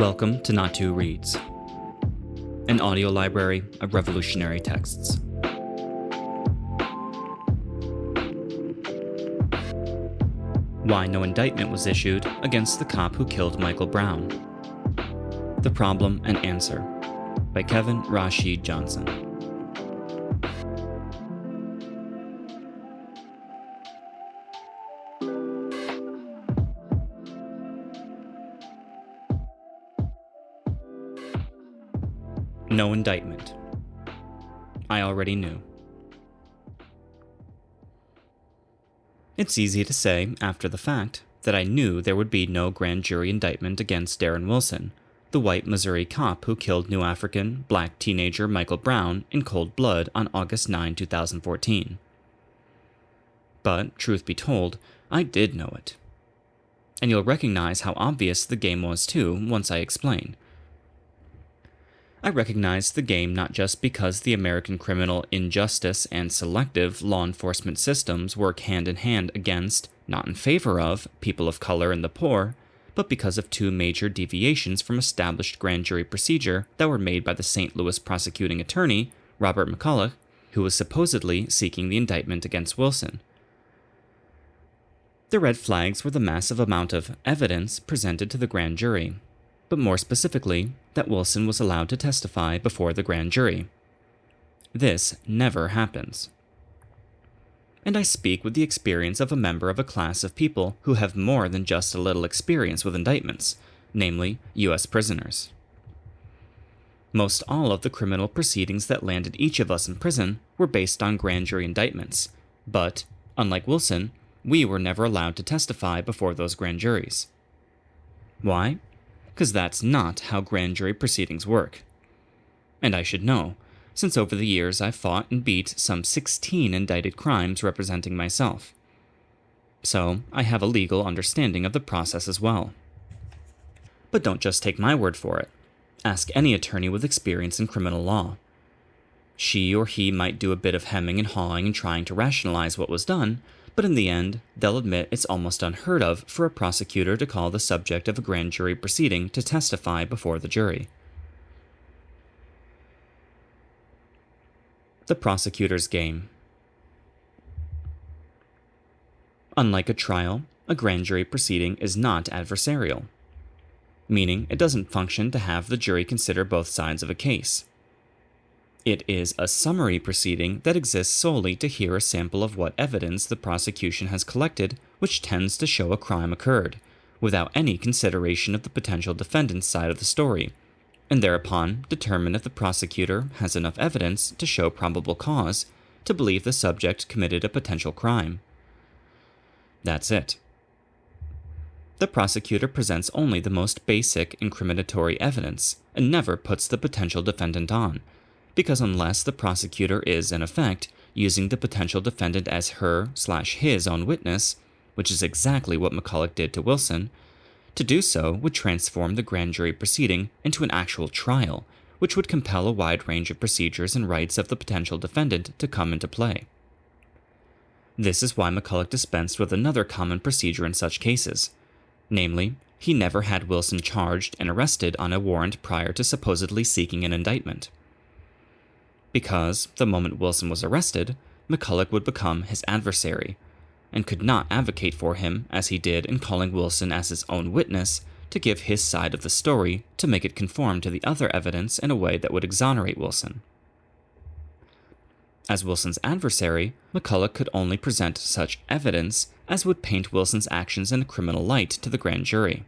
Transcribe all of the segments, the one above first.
Welcome to Not Two Reads, an audio library of revolutionary texts. Why no indictment was issued against the cop who killed Michael Brown. The Problem and Answer by Kevin Rashid Johnson. No indictment. I already knew. It's easy to say, after the fact, that I knew there would be no grand jury indictment against Darren Wilson, the white Missouri cop who killed new Afrikan Black teenager Michael Brown in cold blood on August 9, 2014. But, truth be told, I did know it. And you'll recognize how obvious the game was too once I explain. I recognized the game not just because the American criminal injustice and selective law enforcement systems work hand in hand against, not in favor of, people of color and the poor, but because of two major deviations from established grand jury procedure that were made by the St. Louis prosecuting attorney, Robert McCulloch, who was supposedly seeking the indictment against Wilson. The red flags were the massive amount of evidence presented to the grand jury, but more specifically, that Wilson was allowed to testify before the grand jury. This never happens. And I speak with the experience of a member of a class of people who have more than just a little experience with indictments, namely U.S. prisoners. Most all of the criminal proceedings that landed each of us in prison were based on grand jury indictments, but, unlike Wilson, we were never allowed to testify before those grand juries. Why? Because that's not how grand jury proceedings work. And I should know, since over the years I've fought and beat some 16 indicted crimes representing myself. So I have a legal understanding of the process as well. But don't just take my word for it. Ask any attorney with experience in criminal law. She or he might do a bit of hemming and hawing and trying to rationalize what was done, but in the end, they'll admit it's almost unheard of for a prosecutor to call the subject of a grand jury proceeding to testify before the jury. The prosecutor's game. Unlike a trial, a grand jury proceeding is not adversarial, meaning it doesn't function to have the jury consider both sides of a case. It is a summary proceeding that exists solely to hear a sample of what evidence the prosecution has collected which tends to show a crime occurred, without any consideration of the potential defendant's side of the story, and thereupon determine if the prosecutor has enough evidence to show probable cause to believe the subject committed a potential crime. That's it. The prosecutor presents only the most basic incriminatory evidence and never puts the potential defendant on, because unless the prosecutor is, in effect, using the potential defendant as her/his own witness, which is exactly what McCulloch did to Wilson, to do so would transform the grand jury proceeding into an actual trial, which would compel a wide range of procedures and rights of the potential defendant to come into play. This is why McCulloch dispensed with another common procedure in such cases, namely, he never had Wilson charged and arrested on a warrant prior to supposedly seeking an indictment. Because, the moment Wilson was arrested, McCulloch would become his adversary, and could not advocate for him as he did in calling Wilson as his own witness to give his side of the story to make it conform to the other evidence in a way that would exonerate Wilson. As Wilson's adversary, McCulloch could only present such evidence as would paint Wilson's actions in a criminal light to the grand jury.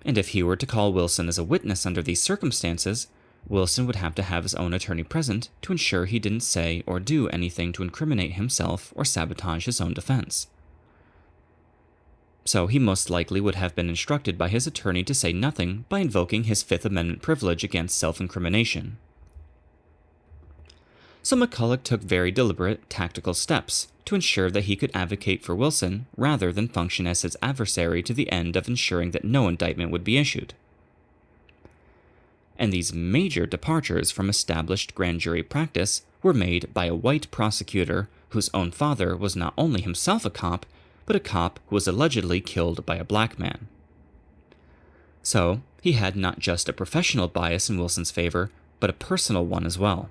And if he were to call Wilson as a witness under these circumstances, Wilson would have to have his own attorney present to ensure he didn't say or do anything to incriminate himself or sabotage his own defense. So he most likely would have been instructed by his attorney to say nothing by invoking his Fifth Amendment privilege against self-incrimination. So McCulloch took very deliberate, tactical steps to ensure that he could advocate for Wilson rather than function as his adversary to the end of ensuring that no indictment would be issued. And these major departures from established grand jury practice were made by a white prosecutor whose own father was not only himself a cop, but a cop who was allegedly killed by a black man. So, he had not just a professional bias in Wilson's favor, but a personal one as well.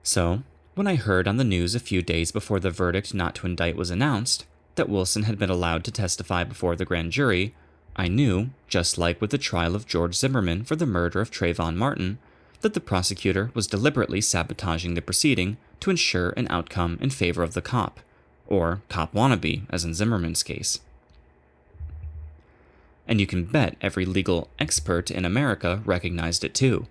So, when I heard on the news a few days before the verdict not to indict was announced that Wilson had been allowed to testify before the grand jury, I knew, just like with the trial of George Zimmerman for the murder of Trayvon Martin, that the prosecutor was deliberately sabotaging the proceeding to ensure an outcome in favor of the cop, or cop wannabe, as in Zimmerman's case. And you can bet every legal expert in America recognized it too,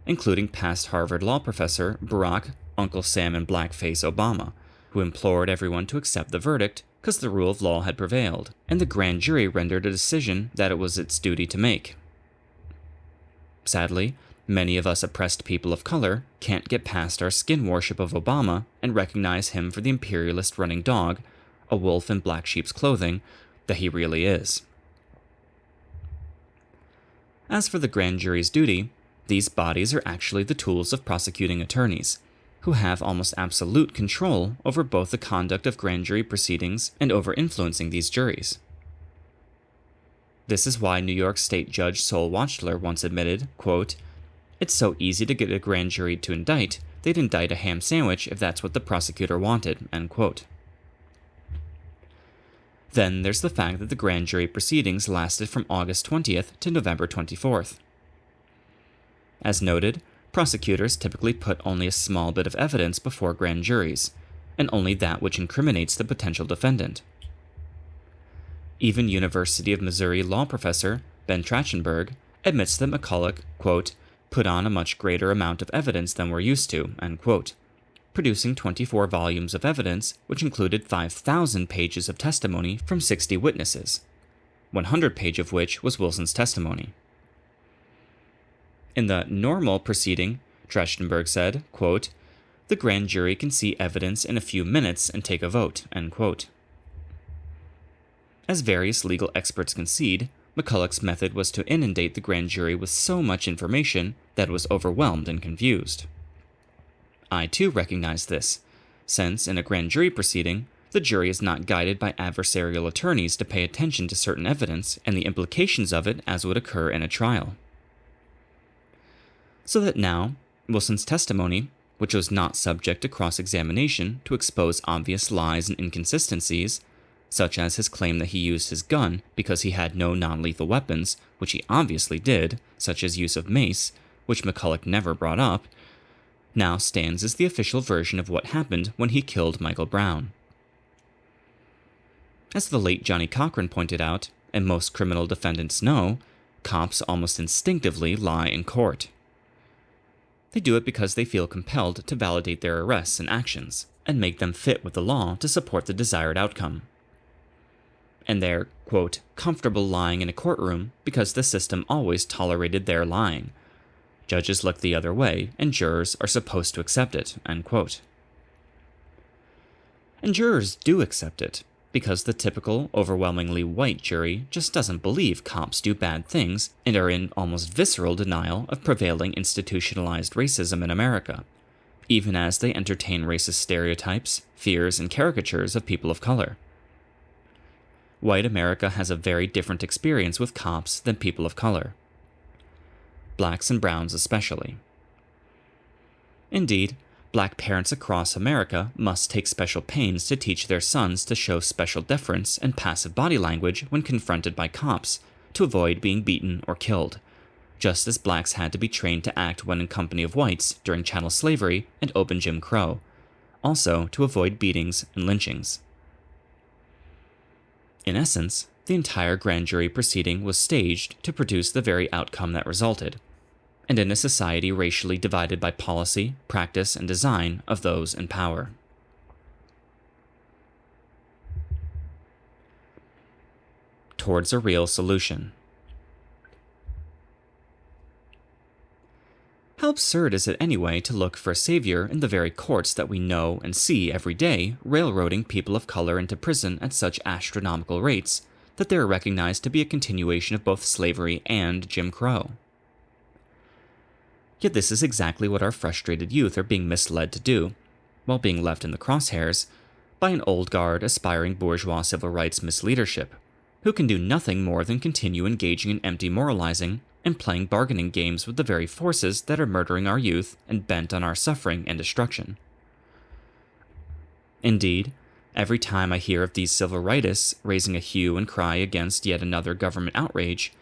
including past Harvard law professor Barack Uncle Sam and Blackface Obama, who implored everyone to accept the verdict because the rule of law had prevailed, and the grand jury rendered a decision that it was its duty to make. Sadly, many of us oppressed people of color can't get past our skin worship of Obama and recognize him for the imperialist running dog, a wolf in black sheep's clothing, that he really is. As for the grand jury's duty, these bodies are actually the tools of prosecuting attorneys, who have almost absolute control over both the conduct of grand jury proceedings and over influencing these juries. This is why New York State Judge Sol Wachtler once admitted, quote, "It's so easy to get a grand jury to indict, they'd indict a ham sandwich if that's what the prosecutor wanted," end quote. Then there's the fact that the grand jury proceedings lasted from August 20th to November 24th. As noted, prosecutors typically put only a small bit of evidence before grand juries, and only that which incriminates the potential defendant. Even University of Missouri law professor Ben Trachtenberg admits that McCulloch, quote, "put on a much greater amount of evidence than we're used to," end quote, producing 24 volumes of evidence, which included 5,000 pages of testimony from 60 witnesses, 100 pages of which was Wilson's testimony. In the normal proceeding, Trachtenberg said, quote, "The grand jury can see evidence in a few minutes and take a vote," end quote. As various legal experts concede, McCulloch's method was to inundate the grand jury with so much information that it was overwhelmed and confused. I too recognize this, since in a grand jury proceeding, the jury is not guided by adversarial attorneys to pay attention to certain evidence and the implications of it as would occur in a trial. So that now, Wilson's testimony, which was not subject to cross-examination to expose obvious lies and inconsistencies, such as his claim that he used his gun because he had no non-lethal weapons, which he obviously did, such as use of mace, which McCulloch never brought up, now stands as the official version of what happened when he killed Michael Brown. As the late Johnny Cochran pointed out, and most criminal defendants know, cops almost instinctively lie in court. They do it because they feel compelled to validate their arrests and actions, and make them fit with the law to support the desired outcome. And they're, quote, "comfortable lying in a courtroom because the system always tolerated their lying. Judges look the other way, and jurors are supposed to accept it," end quote. And jurors do accept it, because the typical, overwhelmingly white jury just doesn't believe cops do bad things and are in almost visceral denial of prevailing institutionalized racism in America, even as they entertain racist stereotypes, fears, and caricatures of people of color. White America has a very different experience with cops than people of color. Blacks and browns especially. Indeed, Black parents across America must take special pains to teach their sons to show special deference and passive body language when confronted by cops, to avoid being beaten or killed, just as blacks had to be trained to act when in company of whites during chattel slavery and open Jim Crow, also to avoid beatings and lynchings. In essence, the entire grand jury proceeding was staged to produce the very outcome that resulted, and in a society racially divided by policy, practice, and design of those in power. Towards a real solution. How absurd is it anyway to look for a savior in the very courts that we know and see every day railroading people of color into prison at such astronomical rates that they are recognized to be a continuation of both slavery and Jim Crow? Yet this is exactly what our frustrated youth are being misled to do, while being left in the crosshairs, by an old guard aspiring bourgeois civil rights misleadership, who can do nothing more than continue engaging in empty moralizing and playing bargaining games with the very forces that are murdering our youth and bent on our suffering and destruction. Indeed, every time I hear of these civil rightists raising a hue and cry against yet another government outrage,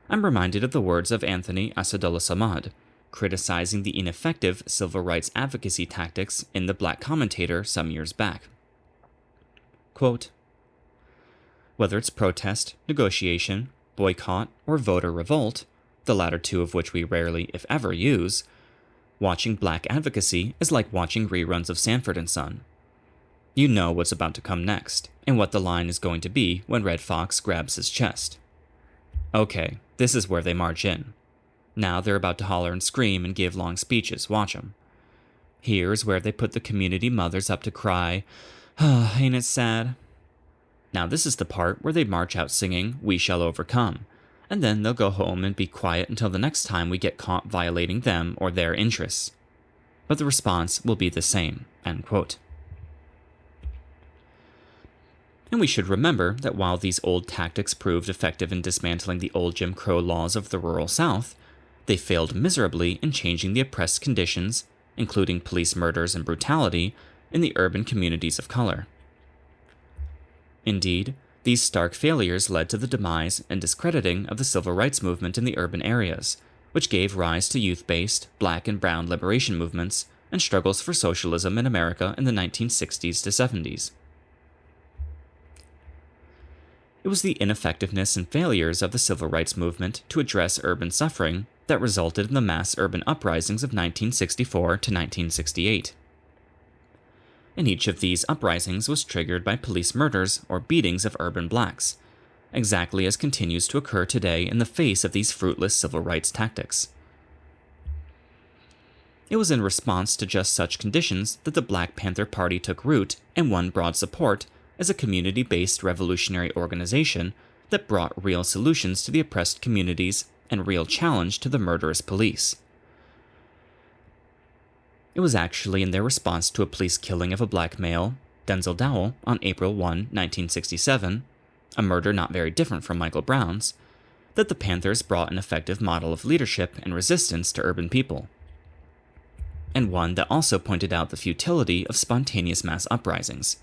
I'm reminded of the words of Anthony Asadullah Samad, criticizing the ineffective civil rights advocacy tactics in The Black Commentator some years back. Quote, "Whether it's protest, negotiation, boycott, or voter revolt, the latter two of which we rarely, if ever, use, watching black advocacy is like watching reruns of Sanford and Son. You know what's about to come next, and what the line is going to be when Red Fox grabs his chest. Okay, this is where they march in. Now they're about to holler and scream and give long speeches, watch 'em. Here's where they put the community mothers up to cry, oh, ain't it sad? Now this is the part where they march out singing, 'We shall overcome,' and then they'll go home and be quiet until the next time we get caught violating them or their interests. But the response will be the same." End quote. And we should remember that while these old tactics proved effective in dismantling the old Jim Crow laws of the rural South, they failed miserably in changing the oppressed conditions, including police murders and brutality, in the urban communities of color. Indeed, these stark failures led to the demise and discrediting of the civil rights movement in the urban areas, which gave rise to youth-based black and brown liberation movements and struggles for socialism in America in the 1960s to 70s. It was the ineffectiveness and failures of the civil rights movement to address urban suffering that resulted in the mass urban uprisings of 1964 to 1968. And each of these uprisings was triggered by police murders or beatings of urban blacks, exactly as continues to occur today in the face of these fruitless civil rights tactics. It was in response to just such conditions that the Black Panther Party took root and won broad support as a community-based revolutionary organization that brought real solutions to the oppressed communities and real challenge to the murderous police. It was actually in their response to a police killing of a black male, Denzel Dowell, on April 1, 1967, a murder not very different from Michael Brown's, that the Panthers brought an effective model of leadership and resistance to urban people, and one that also pointed out the futility of spontaneous mass uprisings.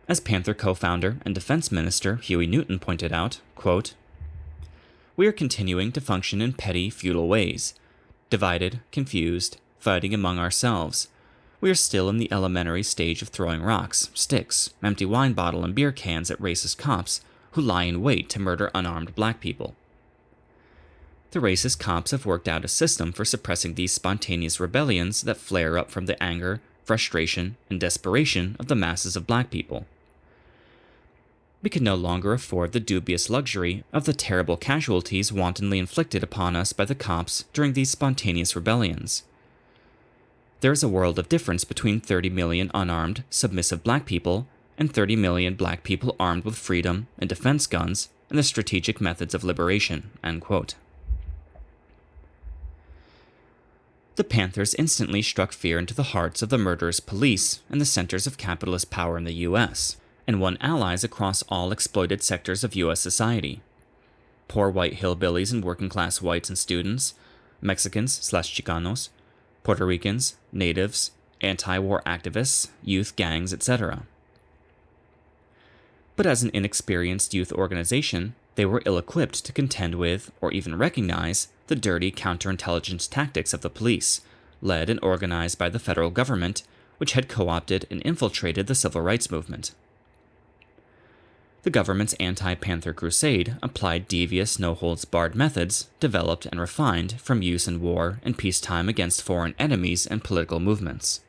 As Panther co-founder and defense minister Huey Newton pointed out, quote, "We are continuing to function in petty, futile ways, divided, confused, fighting among ourselves. We are still in the elementary stage of throwing rocks, sticks, empty wine bottle and beer cans at racist cops who lie in wait to murder unarmed black people. The racist cops have worked out a system for suppressing these spontaneous rebellions that flare up from the anger, frustration, and desperation of the masses of black people. We can no longer afford the dubious luxury of the terrible casualties wantonly inflicted upon us by the cops during these spontaneous rebellions. There is a world of difference between 30 million unarmed, submissive black people and 30 million black people armed with freedom and defense guns and the strategic methods of liberation." End quote. The Panthers instantly struck fear into the hearts of the murderous police and the centers of capitalist power in the U.S., and won allies across all exploited sectors of U.S. society. Poor white hillbillies and working-class whites and students, Mexicans/Chicanos, Puerto Ricans, natives, anti-war activists, youth gangs, etc. But as an inexperienced youth organization, they were ill-equipped to contend with, or even recognize, the dirty counterintelligence tactics of the police, led and organized by the federal government, which had co-opted and infiltrated the civil rights movement. The government's anti-Panther crusade applied devious, no-holds-barred methods developed and refined from use in war and peacetime against foreign enemies and political movements.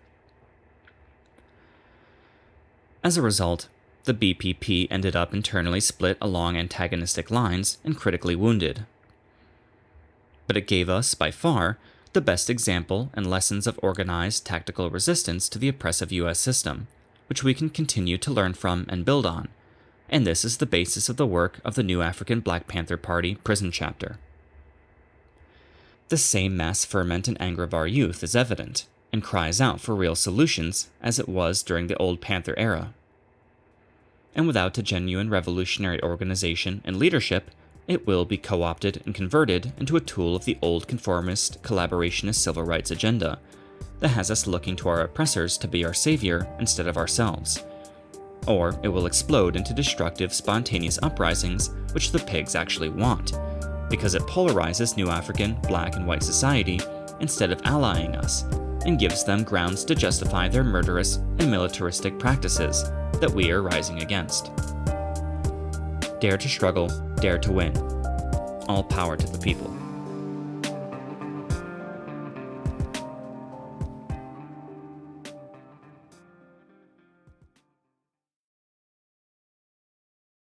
As a result, the BPP ended up internally split along antagonistic lines and critically wounded. But it gave us, by far, the best example and lessons of organized tactical resistance to the oppressive U.S. system, which we can continue to learn from and build on, and this is the basis of the work of the new Afrikan Black Panther Party prison chapter. The same mass ferment and anger of our youth is evident, and cries out for real solutions as it was during the old Panther era. and without a genuine revolutionary organization and leadership, it will be co-opted and converted into a tool of the old conformist, collaborationist civil rights agenda that has us looking to our oppressors to be our savior instead of ourselves. Or it will explode into destructive, spontaneous uprisings, which the pigs actually want, because it polarizes new African, black, and white society instead of allying us, and gives them grounds to justify their murderous and militaristic practices that we are rising against. Dare to struggle, dare to win. All power to the people.